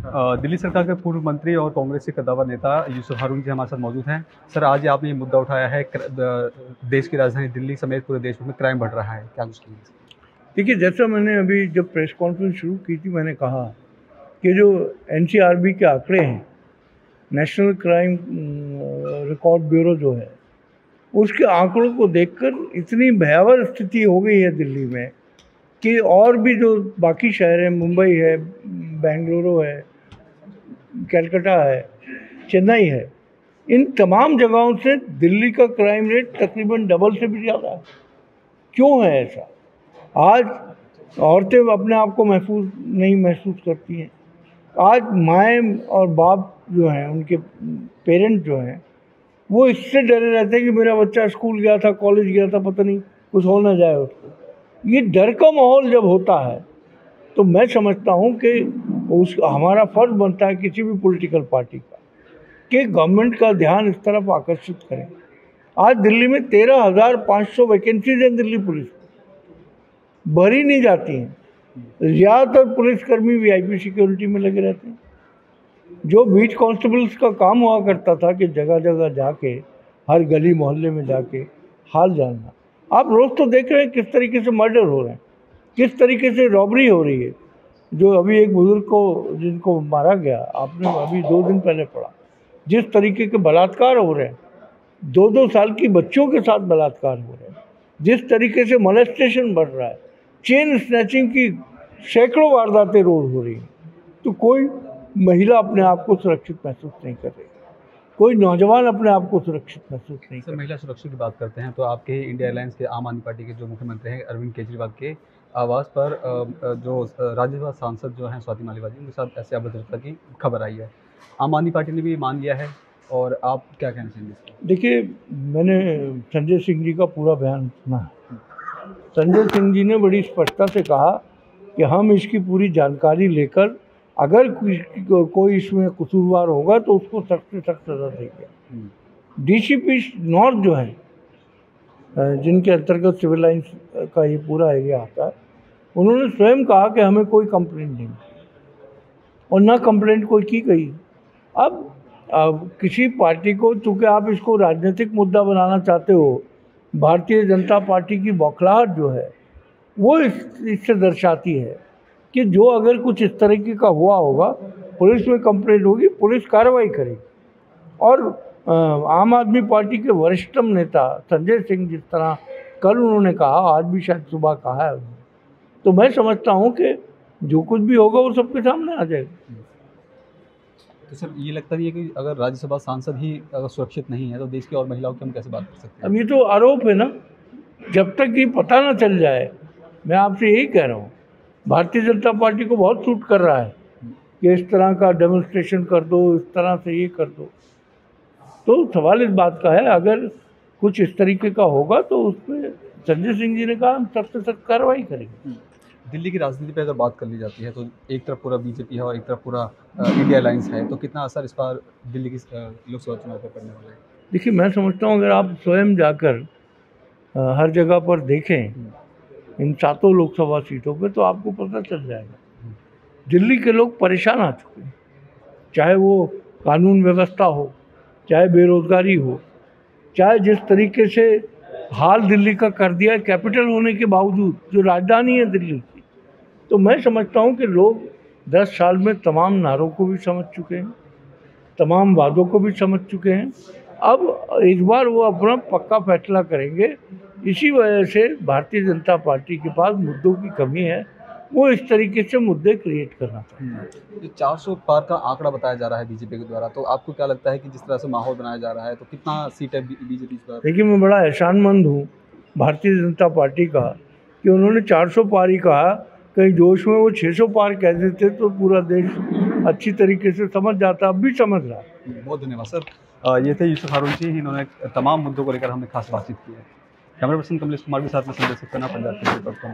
दिल्ली सरकार के पूर्व मंत्री और कांग्रेस के कद्दावर नेता यूसुफ हारून जी हमारे साथ मौजूद हैं। सर, आज आपने ये मुद्दा उठाया है, देश की राजधानी दिल्ली समेत पूरे देश में क्राइम बढ़ रहा है, क्या कुछ कहेंगे? देखिए, जैसा मैंने अभी जब प्रेस कॉन्फ्रेंस शुरू की थी, मैंने कहा कि जो एनसीआरबी के आंकड़े हैं, नेशनल क्राइम रिकॉर्ड ब्यूरो जो है, उसके आंकड़ों को देखकर इतनी भयावह स्थिति हो गई है दिल्ली में कि और भी जो बाकी शहर हैं, मुंबई है, बेंगलुरु है, कलकत्ता है, चेन्नई है, इन तमाम जगहों से दिल्ली का क्राइम रेट तकरीबन डबल से भी ज़्यादा है। क्यों है ऐसा? आज औरतें अपने आप को महफूज नहीं महसूस करती हैं। आज माएँ और बाप जो हैं, उनके पेरेंट जो हैं, वो इससे डरे रहते हैं कि मेरा बच्चा स्कूल गया था, कॉलेज गया था, पता नहीं कुछ हो ना जाए उसको। ये डर का माहौल जब होता है तो मैं समझता हूँ कि हमारा फ़र्ज़ बनता है किसी भी पॉलिटिकल पार्टी का कि गवर्नमेंट का ध्यान इस तरफ आकर्षित करें। आज दिल्ली में 13,500 वैकेंसीज हैं दिल्ली पुलिस में, भरी नहीं जाती हैं। ज़्यादातर पुलिसकर्मी वीआईपी सिक्योरिटी में लगे रहते हैं। जो बीट कांस्टेबल्स का काम हुआ करता था कि जगह जगह जाके, हर गली मोहल्ले में जाके हाल जानना, आप रोज़ तो देख रहे हैं किस तरीके से मर्डर हो रहे हैं, किस तरीके से रॉबरी हो रही है। जो अभी एक बुजुर्ग को जिनको मारा गया, आपने अभी 2 दिन पहले पढ़ा, जिस तरीके के बलात्कार हो रहे हैं, 2-2 साल की बच्चों के साथ बलात्कार हो रहे हैं, जिस तरीके से मोलेस्टेशन बढ़ रहा है, चेन स्नैचिंग की सैकड़ों वारदातें रोज़ हो रही हैं, तो कोई महिला अपने आप को सुरक्षित महसूस नहीं कर रही, कोई नौजवान अपने आप को सुरक्षित महसूस नहीं कर सर, रहा। महिला सुरक्षा की बात करते हैं तो आपके इंडिया अलायंस के आम आदमी पार्टी के जो मुख्यमंत्री हैं अरविंद केजरीवाल के आवास पर जो राज्यसभा सांसद जो हैं स्वाति मालीवाल जी, उनके साथ ऐसे अभद्रता की खबर आई है। आम आदमी पार्टी ने भी मान लिया है, और आप क्या कहना चाहेंगे इस पर? देखिए, मैंने संजय सिंह जी का पूरा बयान सुना है। संजय सिंह जी ने बड़ी स्पष्टता से कहा कि हम इसकी पूरी जानकारी लेकर अगर कोई इसमें कसूरवार होगा तो उसको सख्त से सख्त सज़ा देंगे। डीसीपी नॉर्थ जो है, जिनके अंतर्गत सिविल लाइन्स का ये पूरा एरिया आता है, उन्होंने स्वयं कहा कि हमें कोई कंप्लेंट नहीं और ना कंप्लेंट कोई की गई। अब किसी पार्टी को, चूँकि आप इसको राजनीतिक मुद्दा बनाना चाहते हो, भारतीय जनता पार्टी की बौखलाहट जो है वो इससे दर्शाती है कि जो अगर कुछ इस तरीके का हुआ होगा, पुलिस में कंप्लेंट होगी, पुलिस कार्रवाई करेगी। और आम आदमी पार्टी के वरिष्ठतम नेता संजय सिंह जिस तरह कल उन्होंने कहा, आज भी शायद सुबह कहा है उन्होंने, तो मैं समझता हूँ कि जो कुछ भी होगा वो सबके सामने आ जाएगा। तो सर, ये लगता नहीं है कि अगर राज्यसभा सांसद ही अगर सुरक्षित नहीं है तो देश की और महिलाओं की हम कैसे बात कर सकते हैं? अब ये तो आरोप है ना, जब तक ये पता ना चल जाए, मैं आपसे यही कह रहा हूँ, भारतीय जनता पार्टी को बहुत सूट कर रहा है कि इस तरह का डेमोन्स्ट्रेशन कर दो, इस तरह से ये कर दो। तो सवाल इस बात का है, अगर कुछ इस तरीके का होगा तो उस पर संजय सिंह जी ने कहा हम सख्त से सख्त कार्रवाई करेंगे। दिल्ली की राजनीति पे अगर बात कर ली जाती है तो एक तरफ पूरा बीजेपी है और एक तरफ पूरा इंडिया अलायंस है, तो कितना असर इस बार दिल्ली की लोकसभा चुनाव पर पड़ने वाला है? देखिए, मैं समझता हूँ अगर आप स्वयं जाकर हर जगह पर देखें इन 7 लोकसभा सीटों पे, तो आपको पता चल जाएगा दिल्ली के लोग परेशान आ चुके हैं। चाहे वो कानून व्यवस्था हो, चाहे बेरोजगारी हो, चाहे जिस तरीके से हाल दिल्ली का कर दिया है, कैपिटल होने के बावजूद, जो राजधानी है दिल्ली की, तो मैं समझता हूँ कि लोग 10 साल में तमाम नारों को भी समझ चुके हैं, तमाम वादों को भी समझ चुके हैं। अब इस बार वो अपना पक्का फैसला करेंगे। इसी वजह से भारतीय जनता पार्टी के पास मुद्दों की कमी है, वो इस तरीके से मुद्दे क्रिएट करना चाहते हैं। जो 400 पार का आंकड़ा बताया जा रहा है बीजेपी के द्वारा, तो आपको क्या लगता है कि जिस तरह से माहौल बनाया जा रहा है तो कितना सीट है बीजेपी इस बार? देखिए, मैं बड़ा एहसानमंद हूँ भारतीय जनता पार्टी का कि उन्होंने 400 पार ही कहा। कहीं जोश में वो 600 पार कह देते तो पूरा देश अच्छी तरीके से समझ जाता, अब भी समझ रहा है। बहुत धन्यवाद सर। ये थे यूसुफ हारून जी, इन्होंने तमाम मुद्दों को लेकर हमने खास बातचीत की है। कैमरा पर्सन कमलेश कुमार के साथ में संजय सक्सेना, पंजाब केसरी डॉट कॉम।